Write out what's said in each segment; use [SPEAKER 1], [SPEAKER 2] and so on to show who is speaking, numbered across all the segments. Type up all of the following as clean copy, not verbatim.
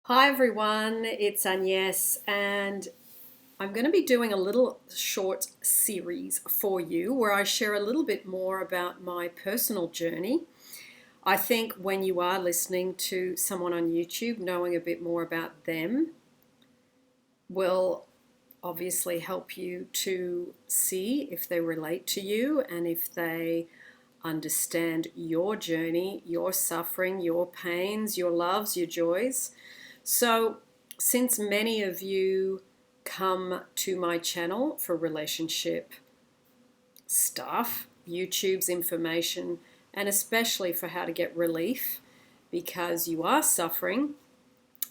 [SPEAKER 1] Hi everyone, it's Agnes, and I'm going to be doing a little short series for you where I share a little bit more about my personal journey. I think when you are listening to someone on YouTube, knowing a bit more about them will obviously help you to see if they relate to you and if they understand your journey, your suffering, your pains, your loves, your joys. So, since many of you come to my channel for relationship stuff, YouTube's information, and especially for how to get relief because you are suffering,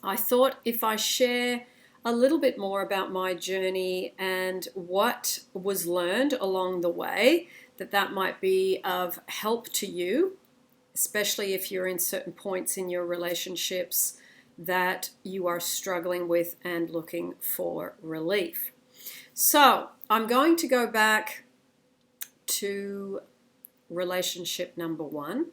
[SPEAKER 1] I thought if I share a little bit more about my journey and what was learned along the way, that might be of help to you, especially if you're in certain points in your relationships that you are struggling with and looking for relief. So I'm going to go back to relationship number one.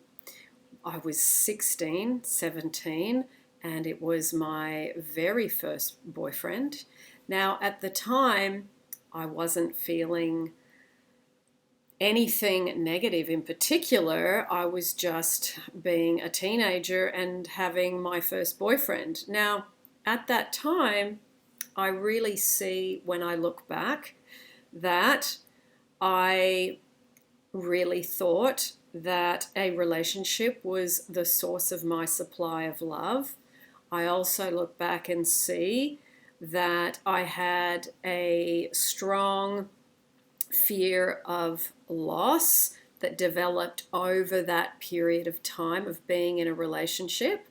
[SPEAKER 1] I was 16, 17, and it was my very first boyfriend. Now, at the time, I wasn't feeling anything negative in particular. I was just being a teenager and having my first boyfriend. Now, at that time, I really see when I look back that I really thought that a relationship was the source of my supply of love. I also look back and see that I had a strong fear of loss that developed over that period of time of being in a relationship.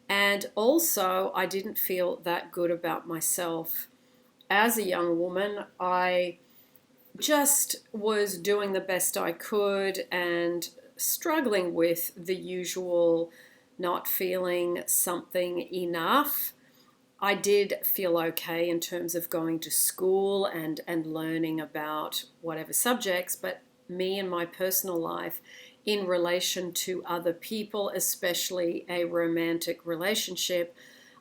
[SPEAKER 1] And also, I didn't feel that good about myself. As a young woman, I just was doing the best I could and struggling with the usual not feeling something enough. I did feel okay in terms of going to school and learning about whatever subjects, but me and my personal life in relation to other people, especially a romantic relationship,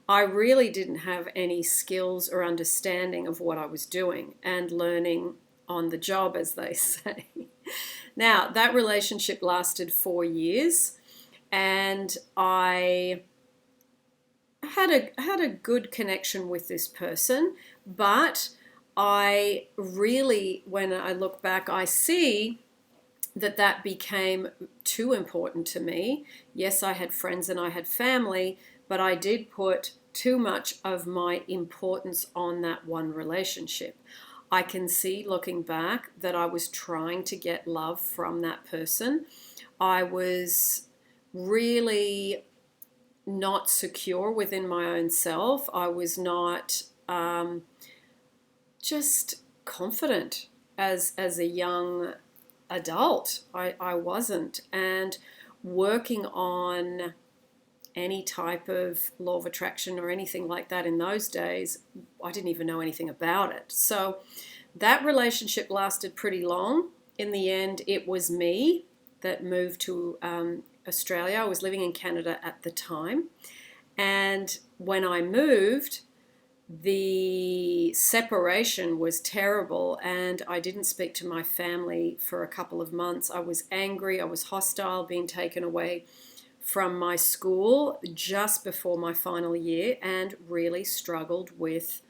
[SPEAKER 1] I really didn't have any skills or understanding of what I was doing and learning on the job, as they say. Now, that relationship lasted 4 years, and I had a good connection with this person, but I really, when I look back, I see that became too important to me. Yes, I had friends and I had family, but I did put too much of my importance on that one relationship. I can see looking back that I was trying to get love from that person. I was really not secure within my own self. I was not just confident as a young adult. I wasn't. And working on any type of law of attraction or anything like that in those days, I didn't even know anything about it. So that relationship lasted pretty long. In the end, it was me that moved to Australia. I was living in Canada at the time. And when I moved, the separation was terrible, and I didn't speak to my family for a couple of months. I was angry, I was hostile, being taken away from my school just before my final year, and really struggled with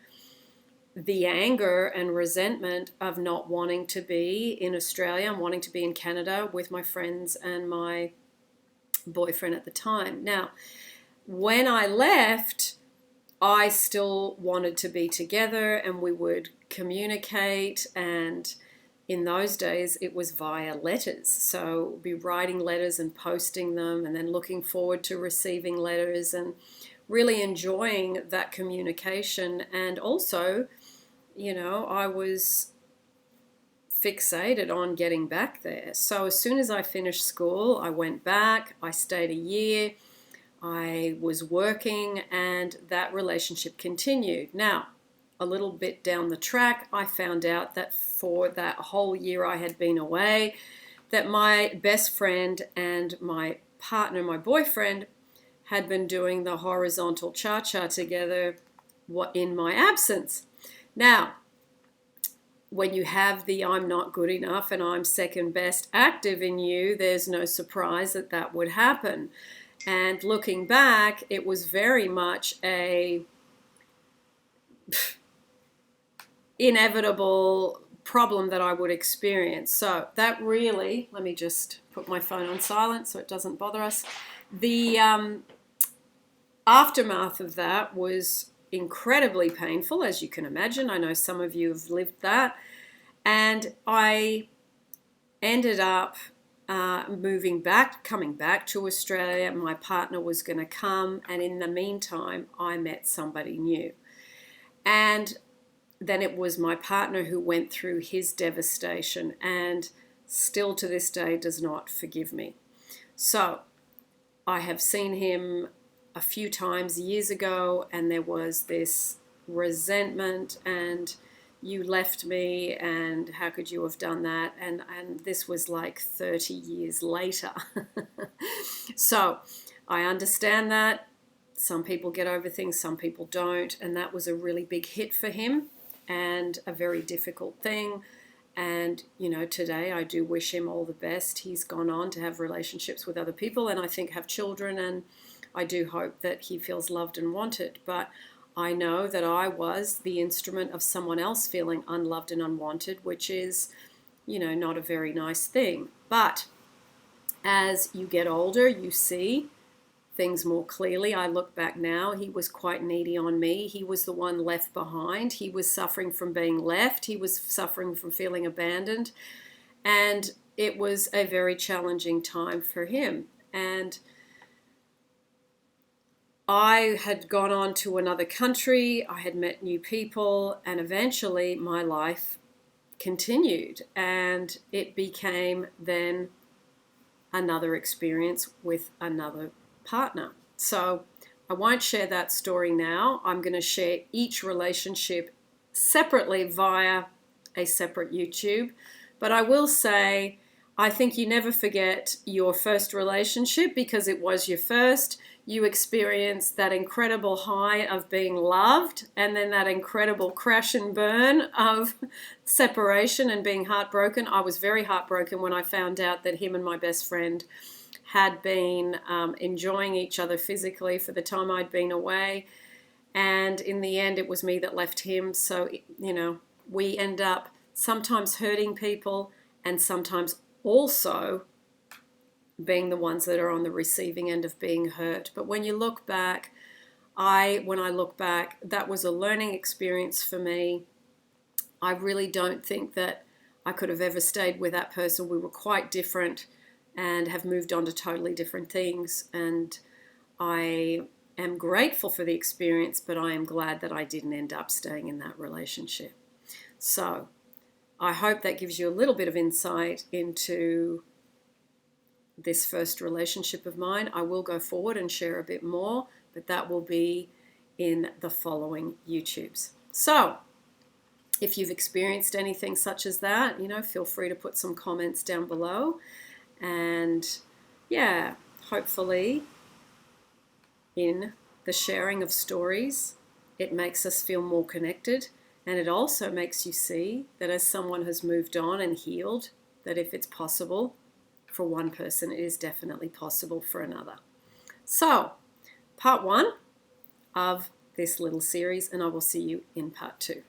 [SPEAKER 1] the anger and resentment of not wanting to be in Australia and wanting to be in Canada with my friends and my boyfriend at the time. Now, when I left, I still wanted to be together and we would communicate, and in those days it was via letters. So be writing letters and posting them and then looking forward to receiving letters and really enjoying that communication. And also, I was fixated on getting back there. So as soon as I finished school, I went back, I stayed a year, I was working, and that relationship continued. Now, a little bit down the track, I found out that for that whole year I had been away, that my best friend and my partner, my boyfriend, had been doing the horizontal cha-cha together in my absence. Now, when you have the I'm not good enough and I'm second best active in you, there's no surprise that that would happen. And looking back, it was very much a inevitable problem that I would experience. So that really, let me just put my phone on silent so it doesn't bother us. The aftermath of that was incredibly painful, as you can imagine. I know some of you have lived that. And I ended up coming back to Australia. My partner was going to come, and in the meantime, I met somebody new. And then it was my partner who went through his devastation and still to this day does not forgive me. So I have seen him a few times years ago, and there was this resentment and you left me and how could you have done that, and this was like 30 years later. So I understand that some people get over things, some people don't, and that was a really big hit for him and a very difficult thing. And today I do wish him all the best. He's gone on to have relationships with other people and I think have children, and I do hope that he feels loved and wanted. But I know that I was the instrument of someone else feeling unloved and unwanted, which is, not a very nice thing. But as you get older, you see things more clearly. I look back now, he was quite needy on me. He was the one left behind. He was suffering from being left. He was suffering from feeling abandoned. And it was a very challenging time for him. And I had gone on to another country, I had met new people, and eventually my life continued. And it became then another experience with another partner. So I won't share that story now. I'm going to share each relationship separately via a separate YouTube. But I will say, I think you never forget your first relationship because it was your first. You experienced that incredible high of being loved and then that incredible crash and burn of separation and being heartbroken. I was very heartbroken when I found out that him and my best friend had been enjoying each other physically for the time I'd been away. And in the end, it was me that left him. So, we end up sometimes hurting people and sometimes also being the ones that are on the receiving end of being hurt. But when you look back, when I look back, that was a learning experience for me. I really don't think that I could have ever stayed with that person. We were quite different and have moved on to totally different things. And I am grateful for the experience, but I am glad that I didn't end up staying in that relationship. So I hope that gives you a little bit of insight into this first relationship of mine. I will go forward and share a bit more, but that will be in the following YouTubes. So if you've experienced anything such as that, feel free to put some comments down below. And yeah, hopefully in the sharing of stories, it makes us feel more connected. And it also makes you see that as someone has moved on and healed, that if it's possible for one person, it is definitely possible for another. So, part 1 of this little series, and I will see you in part 2.